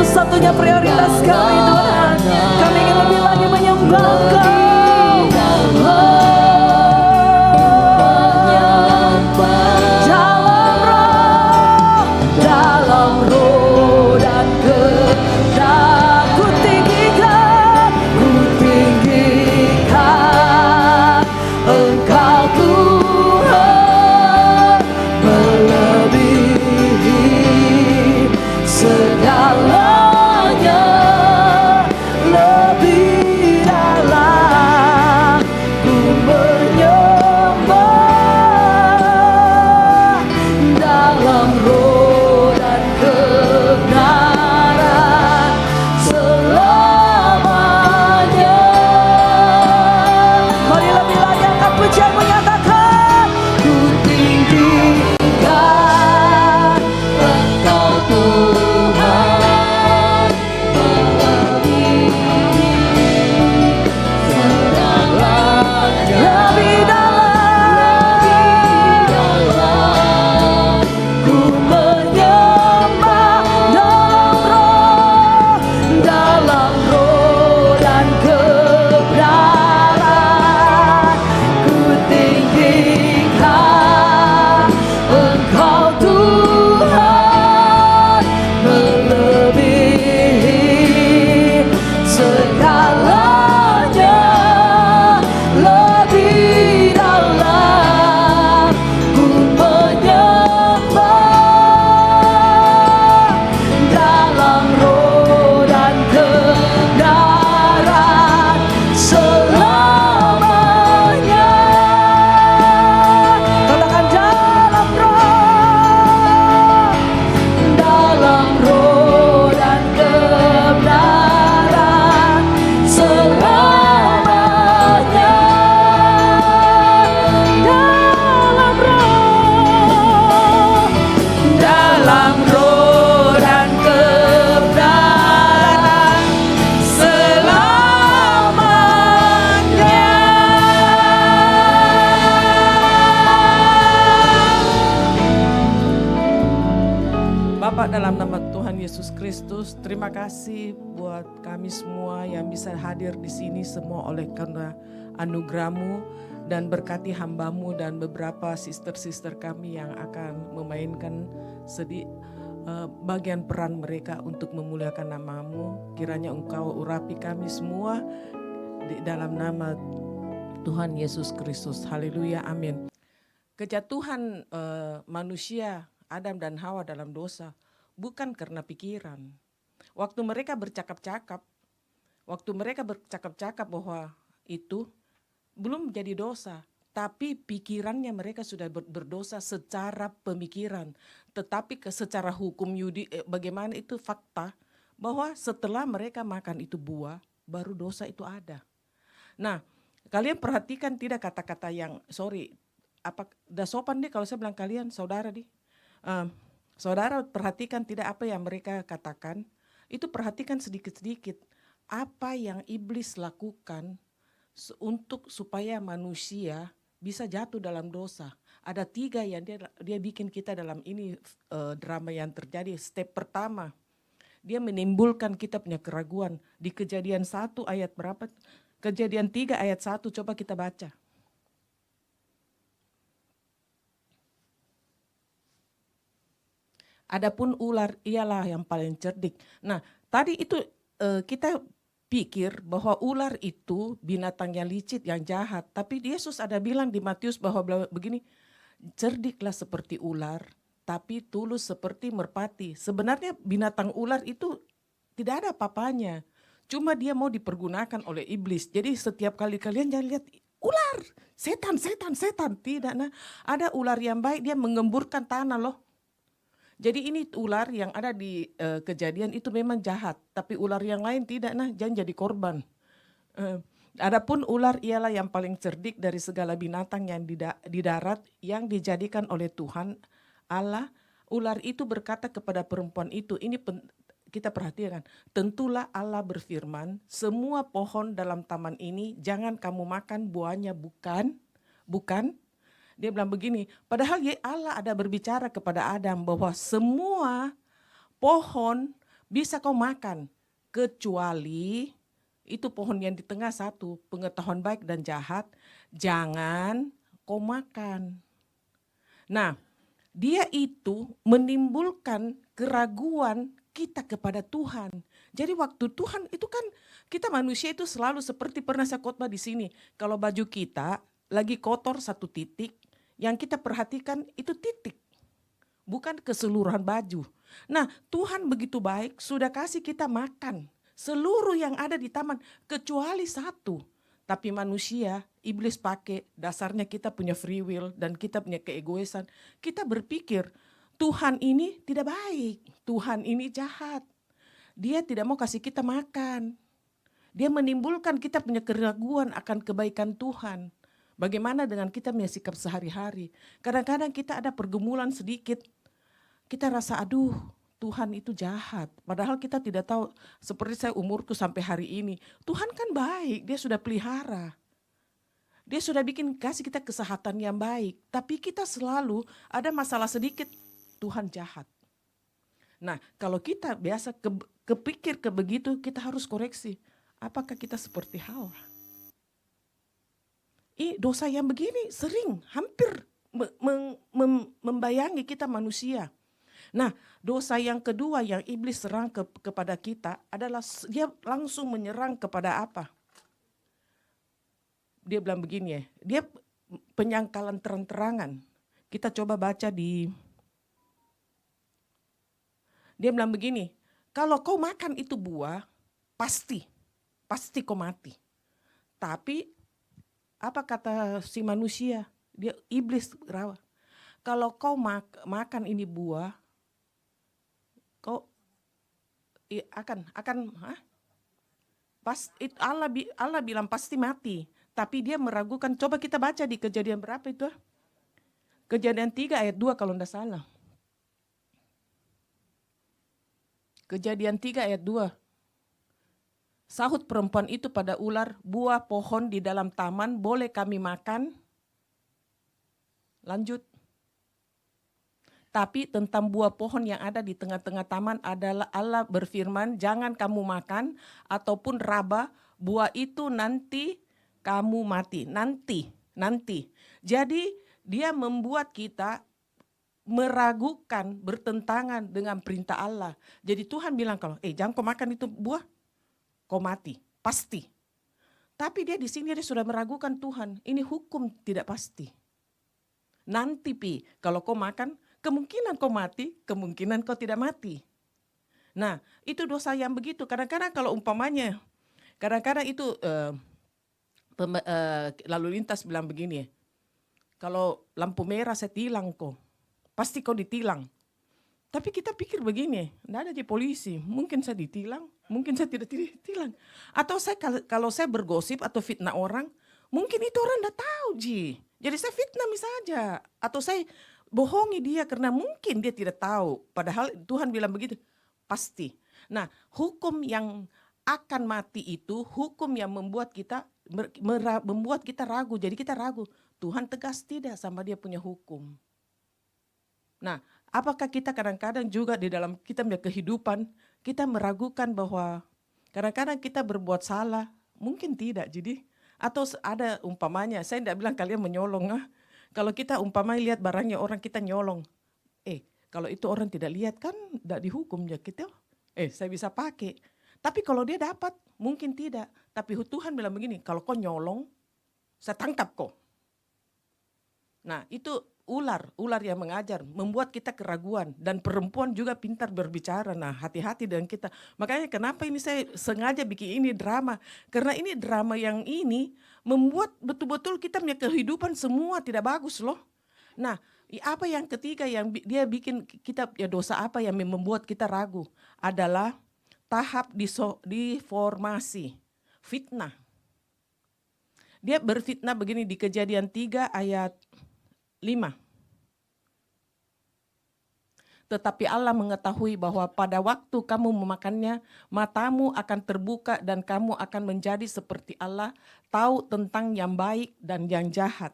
satu-satunya prioritas kami Tuhan. Kami ingin lebih lagi menyembah Kau. Terima kasih buat kami semua yang bisa hadir di sini semua oleh karena anugerah-Mu, dan berkati hamba-Mu dan beberapa sister-sister kami yang akan memainkan bagian peran mereka untuk memuliakan nama-Mu. Kiranya Engkau urapi kami semua di dalam nama Tuhan Yesus Kristus. Haleluya, amin. Kejatuhan manusia Adam dan Hawa dalam dosa bukan karena pikiran. Waktu mereka bercakap-cakap bahwa itu belum jadi dosa, tapi pikirannya mereka sudah berdosa secara pemikiran. Tetapi secara hukum bagaimana itu fakta bahwa setelah mereka makan itu buah, baru dosa itu ada. Nah, kalian perhatikan tidak kata-kata yang udah sopan deh kalau saya bilang kalian saudara saudara perhatikan tidak apa yang mereka katakan. Itu perhatikan sedikit-sedikit apa yang iblis lakukan supaya manusia bisa jatuh dalam dosa. Ada 3 yang dia bikin kita dalam ini drama yang terjadi. Step pertama, dia menimbulkan kita punya keraguan. Di Kejadian 1 ayat berapa? Kejadian 3 ayat 1, coba kita baca. Adapun ular ialah yang paling cerdik. Nah, tadi itu kita pikir bahwa ular itu binatang yang licik, yang jahat. Tapi Yesus ada bilang di Matius bahwa begini, cerdiklah seperti ular, tapi tulus seperti merpati. Sebenarnya binatang ular itu tidak ada apa-apanya. Cuma dia mau dipergunakan oleh iblis. Jadi setiap kali kalian jangan lihat ular, setan. Tidak, nah ada ular yang baik, dia mengemburkan tanah loh. Jadi ini ular yang ada di Kejadian itu memang jahat, tapi ular yang lain tidak, nah jangan jadi korban. Adapun ular ialah yang paling cerdik dari segala binatang yang di darat yang dijadikan oleh Tuhan Allah. Ular itu berkata kepada perempuan itu, ini kita perhatikan, tentulah Allah berfirman, semua pohon dalam taman ini jangan kamu makan buahnya, bukan. Dia bilang begini, padahal Allah ada berbicara kepada Adam bahwa semua pohon bisa kau makan, kecuali itu pohon yang di tengah satu, pengetahuan baik dan jahat, jangan kau makan. Nah, dia itu menimbulkan keraguan kita kepada Tuhan. Jadi waktu Tuhan itu kan kita manusia itu selalu seperti pernah saya khotbah di sini. Kalau baju kita lagi kotor satu titik, yang kita perhatikan itu titik, bukan keseluruhan baju. Nah, Tuhan begitu baik sudah kasih kita makan seluruh yang ada di taman kecuali satu. Tapi manusia, iblis pakai dasarnya kita punya free will dan kita punya keegoisan. Kita berpikir Tuhan ini tidak baik, Tuhan ini jahat. Dia tidak mau kasih kita makan. Dia menimbulkan kita punya keraguan akan kebaikan Tuhan. Bagaimana dengan kita punya sikap sehari-hari? Kadang-kadang kita ada pergumulan sedikit, kita rasa aduh Tuhan itu jahat. Padahal kita tidak tahu, seperti saya umurku sampai hari ini, Tuhan kan baik, dia sudah pelihara. Dia sudah bikin kasih kita kesehatan yang baik. Tapi kita selalu ada masalah sedikit, Tuhan jahat. Nah, kalau kita biasa kepikir begitu, kita harus koreksi. Apakah kita seperti Hawa? Dosa yang begini sering, hampir membayangi kita manusia. Nah, dosa yang kedua yang iblis serang kepada kita adalah dia langsung menyerang kepada apa? Dia bilang begini ya, dia penyangkalan terang-terangan. Kita coba baca dia bilang begini, kalau kau makan itu buah, pasti kau mati. Tapi apa kata si manusia? Dia iblis rawa. Kalau kau makan ini buah, kau akan Allah bilang pasti mati. Tapi dia meragukan. Coba kita baca di Kejadian berapa itu? Kejadian 3 ayat 2 kalau tidak salah. Kejadian 3 ayat 2. Sahut perempuan itu pada ular, buah pohon di dalam taman boleh kami makan? Lanjut. Tapi tentang buah pohon yang ada di tengah-tengah taman adalah Allah berfirman, jangan kamu makan ataupun raba, buah itu nanti kamu mati. Nanti. Jadi dia membuat kita meragukan, bertentangan dengan perintah Allah. Jadi Tuhan bilang kalau, jangan kau makan itu buah, kau mati, pasti. Tapi dia di sini dia sudah meragukan Tuhan. Ini hukum tidak pasti. Nanti kalau kau makan, kemungkinan kau mati, kemungkinan kau tidak mati. Nah, itu dosa yang begitu. Kadang-kadang kalau umpamanya, kadang-kadang itu lalu lintas bilang begini, kalau lampu merah saya tilang kau, pasti kau ditilang. Tapi kita pikir begini, tidak ada di polisi, mungkin saya ditilang, mungkin saya tidak ditilang. Atau kalau saya bergosip atau fitnah orang, mungkin itu orang tidak tahu jadi saya fitnah saja. Atau saya bohongi dia karena mungkin dia tidak tahu. Padahal Tuhan bilang begitu, pasti. Nah, hukum yang akan mati itu hukum yang membuat kita ragu. Jadi kita ragu, Tuhan tegas tidak sama dia punya hukum. Nah, apakah kita kadang-kadang juga di dalam kita punya kehidupan, kita meragukan bahwa kadang-kadang kita berbuat salah, mungkin tidak. Jadi, atau ada umpamanya, saya tidak bilang kalian menyolong. Kalau kita umpamanya lihat barangnya orang kita nyolong, kalau itu orang tidak lihat kan tidak dihukum ya kita. Saya bisa pakai. Tapi kalau dia dapat, mungkin tidak. Tapi Tuhan bilang begini, kalau kau nyolong, saya tangkap kau. Nah, itu ular yang mengajar, membuat kita keraguan. Dan perempuan juga pintar berbicara. Nah, hati-hati dengan kita. Makanya kenapa ini saya sengaja bikin ini drama. Karena ini drama yang ini membuat betul-betul kita punya kehidupan semua tidak bagus loh. Nah, apa yang ketiga yang dia bikin kita, ya dosa apa yang membuat kita ragu? Adalah tahap diformasi, fitnah. Dia berfitnah begini di Kejadian 3 ayat 5. Tetapi Allah mengetahui bahwa pada waktu kamu memakannya, matamu akan terbuka dan kamu akan menjadi seperti Allah, tahu tentang yang baik dan yang jahat.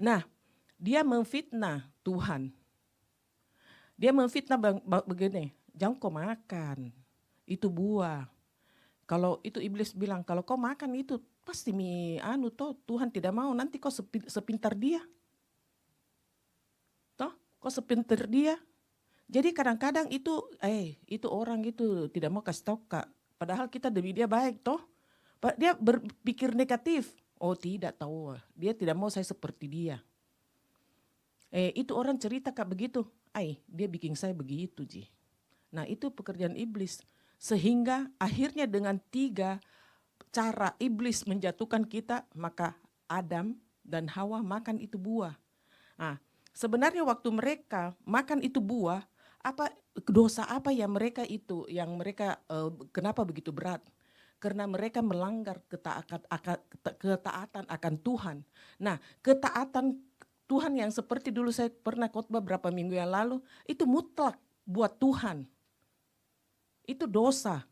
Nah, dia memfitnah Tuhan. Dia memfitnah begini, jangan kau makan. itu buah. Kalau itu iblis bilang, kalau kau makan itu pasti toh Tuhan tidak mau, nanti kau sepintar dia. Toh, kau sepintar dia. Jadi kadang-kadang itu orang itu tidak mau kasih tahu Kak. Padahal kita demi dia baik toh. Dia berpikir negatif. Oh tidak tahu, dia tidak mau saya seperti dia. Itu orang cerita Kak begitu. Dia bikin saya begitu Ji. Nah itu pekerjaan iblis. Sehingga akhirnya dengan 3 cara iblis menjatuhkan kita, maka Adam dan Hawa makan itu buah. Nah, sebenarnya waktu mereka makan itu buah, dosa apa yang mereka kenapa begitu berat? Karena mereka melanggar ketaatan akan Tuhan. Nah, ketaatan Tuhan yang seperti dulu saya pernah khotbah berapa minggu yang lalu, itu mutlak buat Tuhan. Itu dosa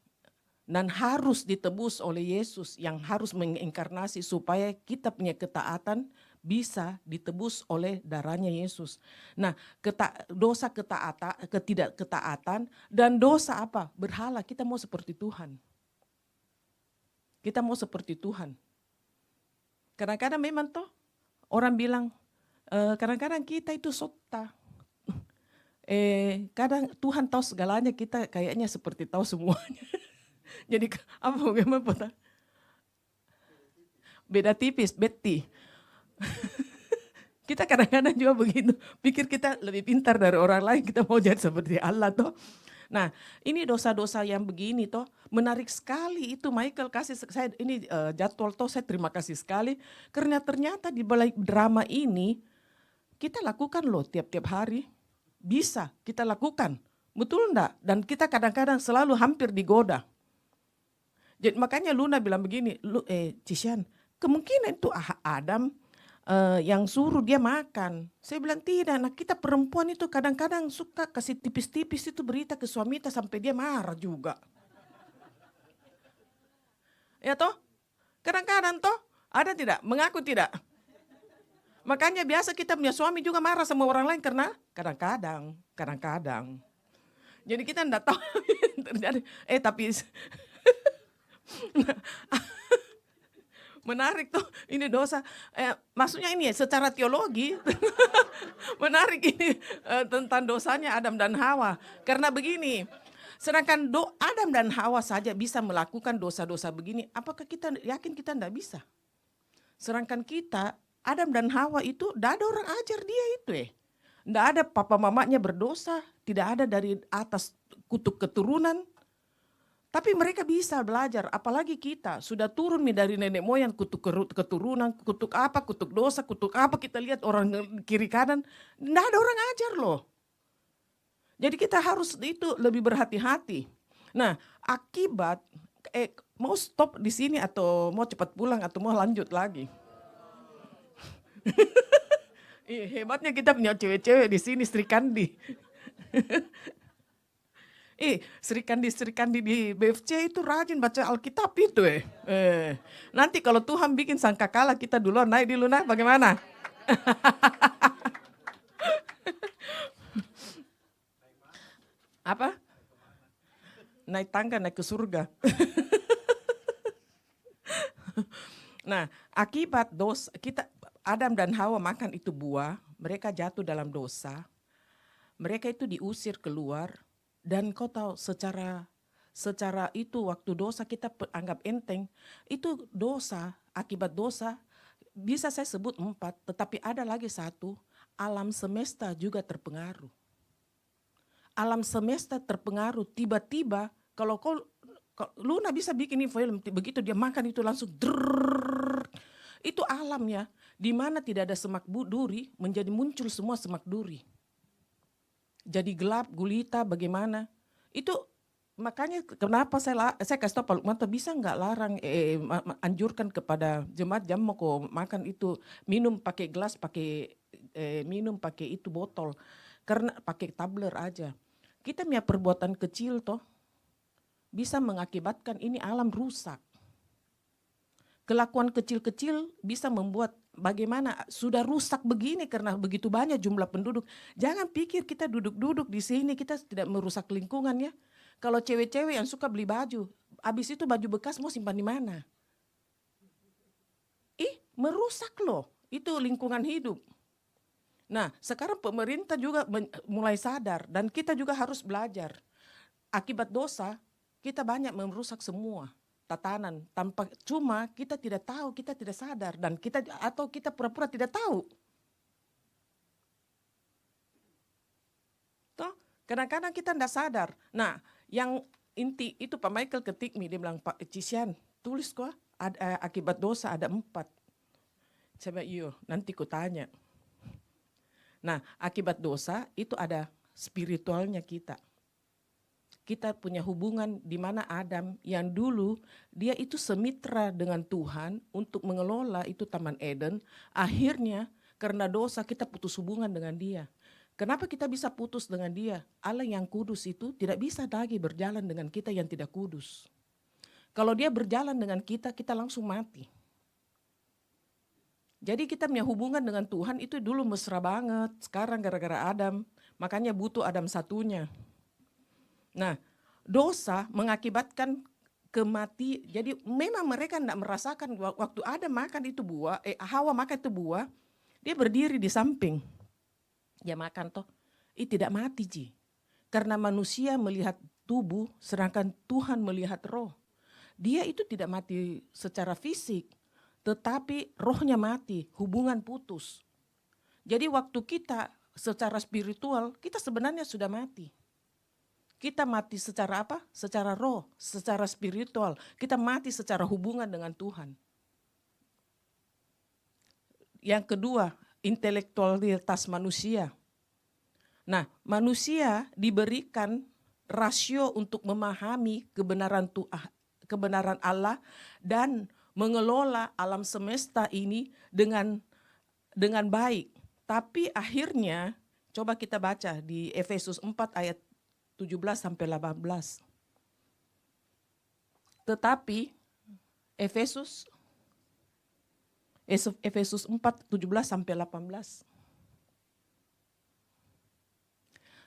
dan harus ditebus oleh Yesus yang harus menginkarnasi supaya kita punya ketaatan bisa ditebus oleh darahnya Yesus. Nah, dosa ketidakketaatan dan dosa apa? Berhala, kita mau seperti Tuhan. Kita mau seperti Tuhan. Kadang-kadang memang toh orang bilang, kadang-kadang kita itu sota. Kadang Tuhan tahu segalanya, kita kayaknya seperti tahu semuanya. Jadi apa bagaimana Pak? Beda tipis, Betty. Kita kadang-kadang juga begitu, pikir kita lebih pintar dari orang lain, kita mau jadi seperti Allah toh. Nah, ini dosa-dosa yang begini toh, menarik sekali itu Michael kasih saya ini jadwal toh, saya terima kasih sekali karena ternyata di balik drama ini kita lakukan loh tiap-tiap hari. Bisa kita lakukan, betul enggak? Dan kita kadang-kadang selalu hampir digoda. Jadi makanya Luna bilang begini, Cishan, kemungkinan itu Adam yang suruh dia makan. Saya bilang tidak, nah kita perempuan itu kadang-kadang suka kasih tipis-tipis itu berita ke suami kita sampai dia marah juga. Ya toh? Kadang-kadang toh, ada tidak? Mengaku tidak? Makanya biasa kita punya suami juga marah sama orang lain karena kadang-kadang. Jadi kita enggak tahu terjadi. Tapi menarik tuh ini dosa. Maksudnya ini secara teologi menarik ini tentang dosanya Adam dan Hawa. Karena begini, sedangkan Adam dan Hawa saja bisa melakukan dosa-dosa begini, apakah kita yakin kita enggak bisa? Sedangkan kita Adam dan Hawa itu tidak ada orang ajar dia itu Tidak ada papa mamanya berdosa, tidak ada dari atas kutuk keturunan. Tapi mereka bisa belajar, apalagi kita sudah turun dari nenek moyang kutuk keturunan, kutuk dosa, kutuk apa, kita lihat orang kiri kanan, tidak ada orang ajar loh. Jadi kita harus itu lebih berhati-hati. Nah, akibat, mau stop di sini atau mau cepat pulang atau mau lanjut lagi? Hebatnya kita punya cewek-cewek di sini, Sri Kandi. Sri Kandi di BFC itu rajin baca Alkitab itu Nanti kalau Tuhan bikin sangkakala kita duluan naik di Luna, bagaimana? Apa? Naik tangga, naik ke surga. Nah, akibat dosa kita Adam dan Hawa makan itu buah, mereka jatuh dalam dosa. Mereka itu diusir keluar dan kau tahu secara itu waktu dosa kita anggap enteng, itu dosa, akibat dosa bisa saya sebut 4, tetapi ada lagi 1, alam semesta juga terpengaruh. Alam semesta terpengaruh, tiba-tiba kalau Luna bisa bikin film, begitu dia makan itu langsung itu alamnya, di mana tidak ada semak duri, menjadi muncul semua semak duri. Jadi gelap, gulita, bagaimana? Itu makanya kenapa saya kasih tahu Pak Lukmanto bisa nggak larang, anjurkan kepada jemaat jam mau makan itu, minum pakai gelas, minum pakai itu botol, karena pakai tumbler aja. Kita punya perbuatan kecil toh, bisa mengakibatkan ini alam rusak. Kelakuan kecil-kecil bisa membuat bagaimana sudah rusak begini karena begitu banyak jumlah penduduk. Jangan pikir kita duduk-duduk di sini kita tidak merusak lingkungan ya. Kalau cewek-cewek yang suka beli baju, habis itu baju bekas mau simpan di mana? Merusak loh, itu lingkungan hidup. Nah, sekarang pemerintah juga mulai sadar dan kita juga harus belajar. Akibat dosa, kita banyak merusak semua tatanan tanpa cuma kita tidak tahu, kita tidak sadar dan kita pura-pura tidak tahu. Toh, kadang-kadang kita tidak sadar. Nah, yang inti itu Pak Michael ketik dia bilang, Pak Cisian, tulis kok akibat dosa ada 4. Saya bilang, iya, nanti ku tanya. Nah, akibat dosa itu ada spiritualnya kita. Kita punya hubungan di mana Adam yang dulu dia itu semitra dengan Tuhan untuk mengelola itu Taman Eden. Akhirnya karena dosa kita putus hubungan dengan dia. Kenapa kita bisa putus dengan dia? Allah yang kudus itu tidak bisa lagi berjalan dengan kita yang tidak kudus. Kalau dia berjalan dengan kita, kita langsung mati. Jadi kita punya hubungan dengan Tuhan itu dulu mesra banget. Sekarang gara-gara Adam, makanya butuh Adam satunya. Nah, dosa mengakibatkan kematian. Jadi memang mereka tidak merasakan waktu Adam makan itu buah, Hawa makan itu buah, dia berdiri di samping. Dia makan toh, tidak mati Ji. Karena manusia melihat tubuh, sedangkan Tuhan melihat roh. Dia itu tidak mati secara fisik, tetapi rohnya mati, hubungan putus. Jadi waktu kita secara spiritual, kita sebenarnya sudah mati. Kita mati secara apa? Secara roh, secara spiritual. Kita mati secara hubungan dengan Tuhan. Yang kedua, intelektualitas manusia. Nah, manusia diberikan rasio untuk memahami kebenaran Allah dan mengelola alam semesta ini dengan baik. Tapi akhirnya, coba kita baca di Efesus 4 ayat 17 sampai 18. Tetapi Efesus 4 17 sampai 18.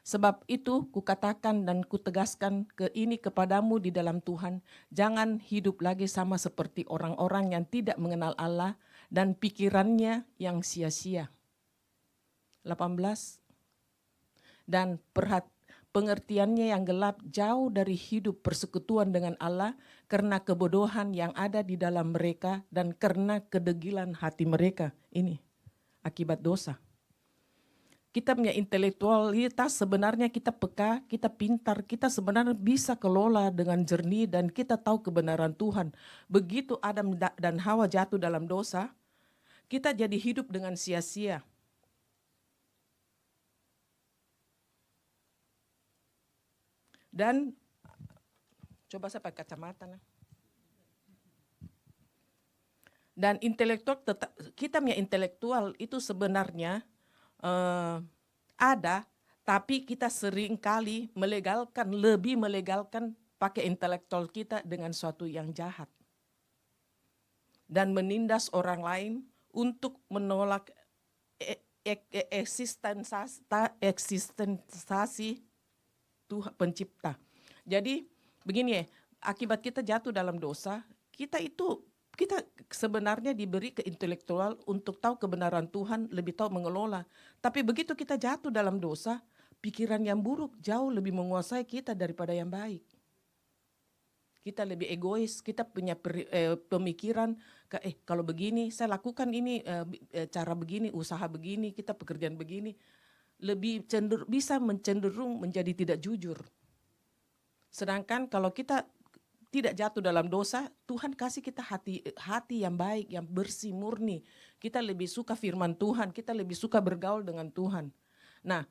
Sebab itu kukatakan dan kutegaskan ini kepadamu di dalam Tuhan, jangan hidup lagi sama seperti orang-orang yang tidak mengenal Allah dan pikirannya yang sia-sia. 18. Dan pengertiannya yang gelap jauh dari hidup persekutuan dengan Allah karena kebodohan yang ada di dalam mereka dan karena kedegilan hati mereka. Ini akibat dosa. Kita punya intelektualitas, sebenarnya kita peka, kita pintar, kita sebenarnya bisa kelola dengan jernih dan kita tahu kebenaran Tuhan. Begitu Adam dan Hawa jatuh dalam dosa, kita jadi hidup dengan sia-sia. Dan coba saya pakai kacamata. Dan intelektual, kita punya intelektual itu sebenarnya ada, tapi kita sering kali lebih melegalkan pakai intelektual kita dengan suatu yang jahat. Dan menindas orang lain untuk menolak eksistensi Tuhan pencipta. Jadi begini ya, akibat kita jatuh dalam dosa, kita sebenarnya diberi keintelektual untuk tahu kebenaran Tuhan, lebih tahu mengelola. Tapi begitu kita jatuh dalam dosa, pikiran yang buruk jauh lebih menguasai kita daripada yang baik. Kita lebih egois, kita punya pemikiran, kalau begini, saya lakukan ini, cara begini, usaha begini, kita pekerjaan begini, lebih bisa cenderung menjadi tidak jujur. Sedangkan kalau kita tidak jatuh dalam dosa, Tuhan kasih kita hati yang baik, yang bersih, murni. Kita lebih suka firman Tuhan, kita lebih suka bergaul dengan Tuhan. Nah,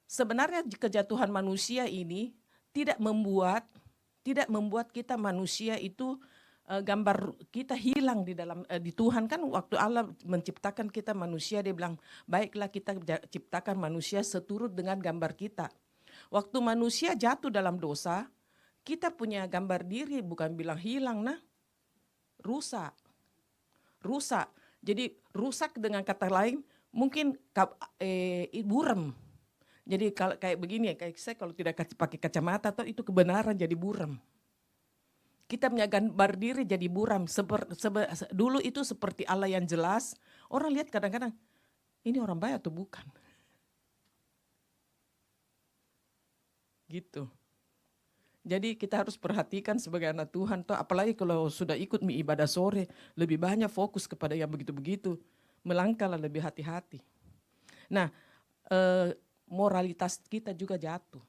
sebenarnya kejatuhan manusia ini tidak membuat kita manusia itu gambar kita hilang di Tuhan. Kan waktu Allah menciptakan kita manusia, dia bilang, baiklah kita ciptakan manusia seturut dengan gambar kita. Waktu manusia jatuh dalam dosa, kita punya gambar diri, bukan bilang hilang, rusak. Jadi rusak dengan kata lain mungkin buram. Jadi kalau kayak begini ya, kayak saya kalau tidak pakai kacamata atau itu kebenaran jadi buram. Kita punya gambar diri jadi buram. Dulu itu seperti Allah yang jelas. Orang lihat kadang-kadang, ini orang baik atau bukan? Gitu. Jadi kita harus perhatikan sebagai anak Tuhan. Toh, apalagi kalau sudah ikut ibadah sore, lebih banyak fokus kepada yang begitu-begitu. Melangkahlah lebih hati-hati. Nah, moralitas kita juga jatuh.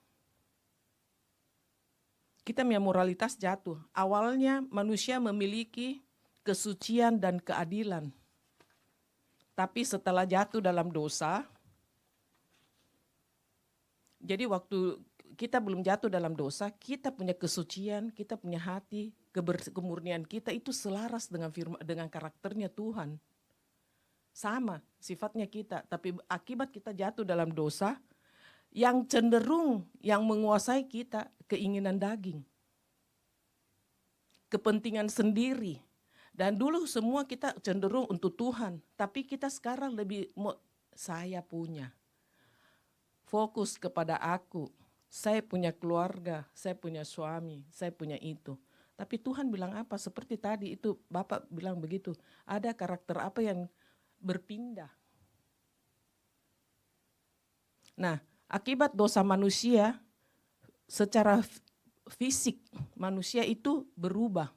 Kita punya moralitas jatuh. Awalnya manusia memiliki kesucian dan keadilan. Tapi setelah jatuh dalam dosa, jadi waktu kita belum jatuh dalam dosa, kita punya kesucian, kita punya hati, kemurnian kita itu selaras dengan karakternya Tuhan. Sama sifatnya kita, tapi akibat kita jatuh dalam dosa, yang cenderung yang menguasai kita keinginan daging. Kepentingan sendiri. Dan dulu semua kita cenderung untuk Tuhan, tapi kita sekarang lebih saya punya. Fokus kepada aku. Saya punya keluarga, saya punya suami, saya punya itu. Tapi Tuhan bilang apa? Seperti tadi itu Bapak bilang begitu. Ada karakter apa yang berpindah. Nah, akibat dosa manusia, secara fisik manusia itu berubah.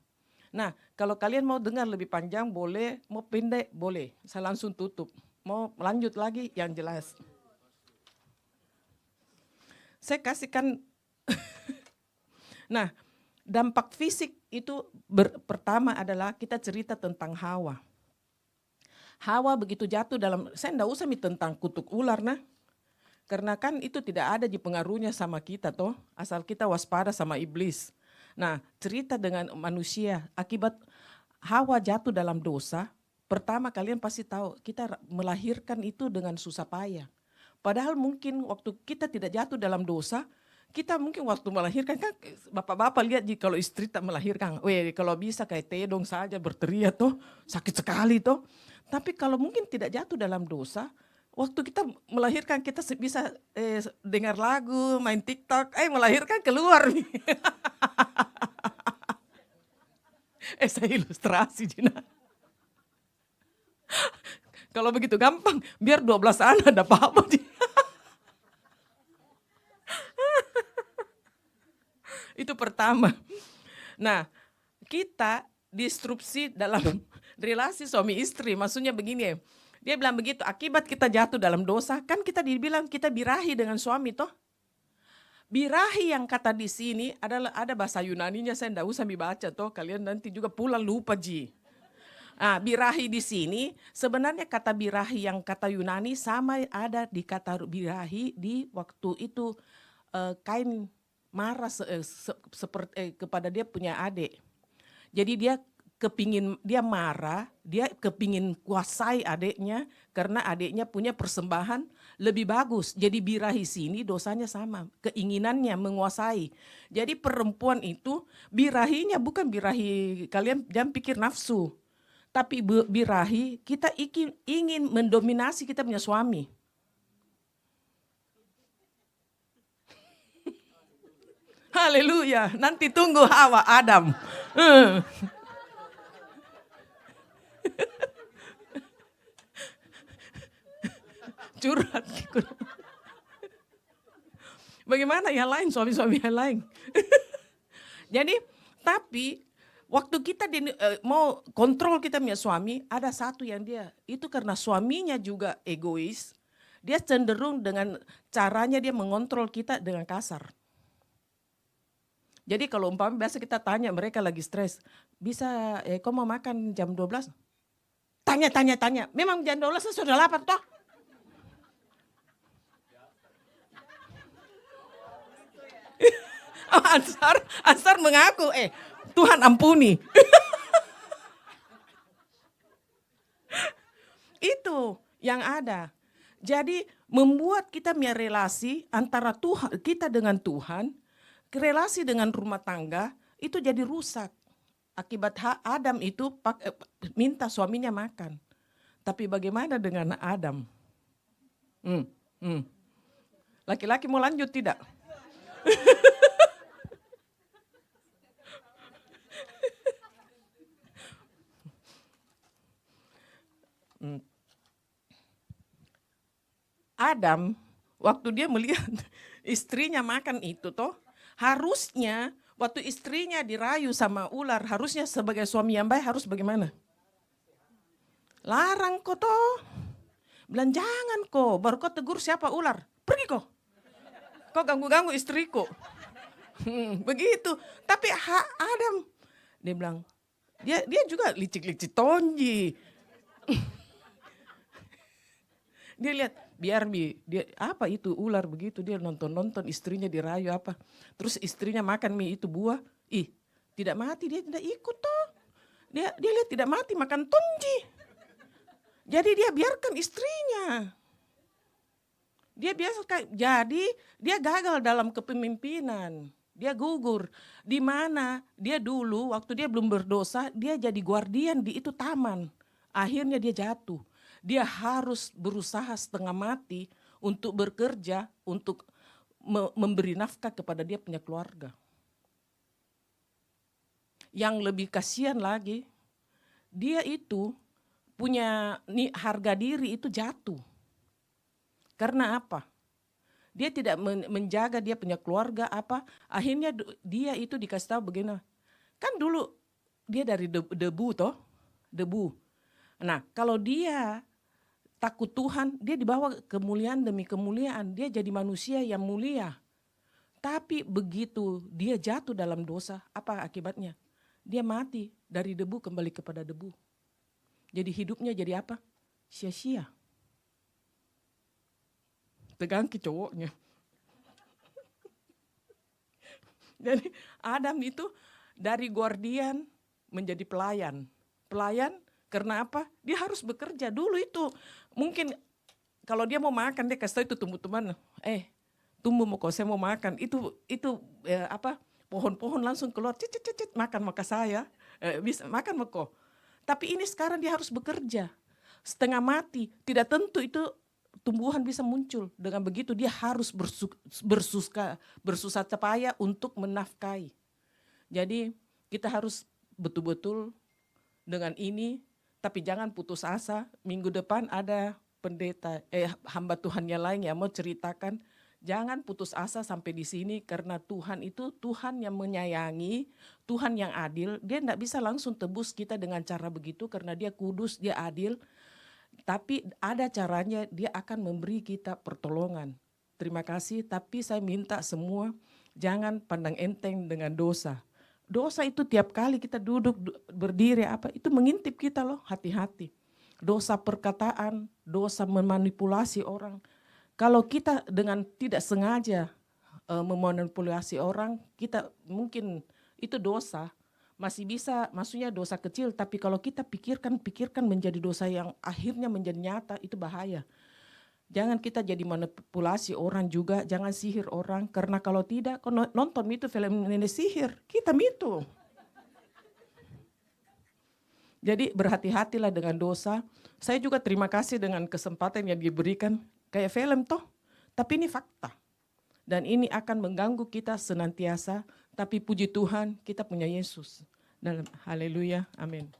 Nah, kalau kalian mau dengar lebih panjang boleh, mau pendek boleh. Saya langsung tutup. Mau lanjut lagi yang jelas. Saya kasihkan, nah dampak fisik itu pertama adalah kita cerita tentang Hawa. Hawa begitu jatuh dalam, saya enggak usah tentang kutuk ular nah. Karena kan itu tidak ada di pengaruhnya sama kita toh, asal kita waspada sama iblis. Nah cerita dengan manusia, akibat Hawa jatuh dalam dosa, pertama kalian pasti tahu kita melahirkan itu dengan susah payah. Padahal mungkin waktu kita tidak jatuh dalam dosa, kita mungkin waktu melahirkan kan bapak-bapak lihat kalau istri tak melahirkan, kalau bisa kayak tedong saja berteriak toh, sakit sekali toh. Tapi kalau mungkin tidak jatuh dalam dosa, waktu kita melahirkan kita bisa dengar lagu, main TikTok, melahirkan keluar nih. Saya ilustrasi Jina. Kalau begitu gampang, biar 12 anak ada apa-apa. Itu pertama. Nah, kita disrupsi dalam relasi suami istri. Maksudnya begini, dia bilang begitu, akibat kita jatuh dalam dosa, kan kita dibilang kita birahi dengan suami toh. Birahi yang kata di sini adalah ada bahasa Yunaninya, saya enggak usah dibaca toh, kalian nanti juga pulang lupa ji. Birahi di sini sebenarnya kata birahi yang kata Yunani sama ada di kata birahi di waktu itu Kain marah seperti kepada dia punya adik. Jadi dia marah, dia kepingin kuasai adiknya karena adiknya punya persembahan lebih bagus. Jadi birahi sini dosanya sama, keinginannya menguasai. Jadi perempuan itu birahinya bukan birahi kalian jangan pikir nafsu. Tapi birahi kita ingin mendominasi kita punya suami. Haleluya, nanti tunggu Hawa, Adam. Curhat. Bagaimana yang lain, suami-suami yang lain? Jadi, tapi waktu kita mau kontrol kita punya suami, ada satu yang itu karena suaminya juga egois, dia cenderung dengan caranya dia mengontrol kita dengan kasar. Jadi kalau biasa kita tanya mereka lagi stres, bisa kau mau makan jam 12? Tanya. Memang jam 12 sudah lapar toh? Ansar mengaku, Tuhan ampuni. Itu yang ada. Jadi membuat kita punya relasi antara Tuhan, kita dengan Tuhan, relasi dengan rumah tangga itu jadi rusak. Akibat Adam itu minta suaminya makan. Tapi bagaimana dengan Adam? Laki-laki mau lanjut tidak? Adam, waktu dia melihat istrinya makan itu toh, harusnya waktu istrinya dirayu sama ular, harusnya sebagai suami yang baik harus bagaimana? Larang kok toh. Bilang jangan kok, baru kau tegur siapa ular. Pergi kok. Kau ganggu-ganggu istriku. Begitu. Tapi Adam, dia bilang, dia juga licik-licik tonji. Dia lihat, biar dia apa itu ular begitu, dia nonton istrinya dirayu apa. Terus istrinya makan mie itu buah, tidak mati, dia tidak ikut toh. Dia lihat tidak mati makan tonji. Jadi dia biarkan istrinya. Jadi dia gagal dalam kepemimpinan. Dia gugur. Di mana dia dulu waktu dia belum berdosa, dia jadi guardian di itu taman. Akhirnya dia jatuh. Dia harus berusaha setengah mati untuk bekerja, untuk memberi nafkah kepada dia punya keluarga. Yang lebih kasihan lagi, dia itu punya harga diri itu jatuh. Karena apa? Dia tidak menjaga dia punya keluarga apa, akhirnya dia itu dikasih tahu begini. Kan dulu dia dari debu toh, debu. Nah, kalau dia takut Tuhan, dia dibawa kemuliaan demi kemuliaan, dia jadi manusia yang mulia. Tapi begitu dia jatuh dalam dosa, apa akibatnya? Dia mati dari debu kembali kepada debu. Jadi hidupnya jadi apa? Sia-sia. Tegang ke cowoknya. Jadi Adam itu dari guardian menjadi pelayan. Pelayan karena apa? Dia harus bekerja. Dulu itu mungkin kalau dia mau makan, dia kasih tahu itu tumbuh-tumbuhan. Tumbuh mau kok, saya mau makan. Itu pohon-pohon langsung keluar, cicit makan maka saya. Bisa makan mau kok. Tapi ini sekarang dia harus bekerja. Setengah mati, tidak tentu itu tumbuhan bisa muncul. Dengan begitu dia harus bersusah payah untuk menafkahi. Jadi kita harus betul-betul dengan ini, tapi jangan putus asa. Minggu depan ada pendeta, hamba Tuhan yang lain yang mau ceritakan. Jangan putus asa sampai di sini karena Tuhan itu Tuhan yang menyayangi, Tuhan yang adil. Dia tidak bisa langsung tebus kita dengan cara begitu karena dia kudus, dia adil. Tapi ada caranya, dia akan memberi kita pertolongan. Terima kasih, tapi saya minta semua jangan pandang enteng dengan dosa. Dosa itu tiap kali kita duduk berdiri itu mengintip kita loh, hati-hati. Dosa perkataan, dosa memanipulasi orang. Kalau kita dengan tidak sengaja memanipulasi orang, kita mungkin itu dosa. Masih bisa, maksudnya dosa kecil, tapi kalau kita pikirkan menjadi dosa yang akhirnya menjadi nyata, itu bahaya. Jangan kita jadi manipulasi orang juga, jangan sihir orang, karena kalau tidak, kau nonton itu film nenek sihir, kita itu. Jadi berhati-hatilah dengan dosa. Saya juga terima kasih dengan kesempatan yang diberikan, kayak film toh, tapi ini fakta. Dan ini akan mengganggu kita senantiasa, tapi puji Tuhan kita punya Yesus. Dalam haleluya, amin.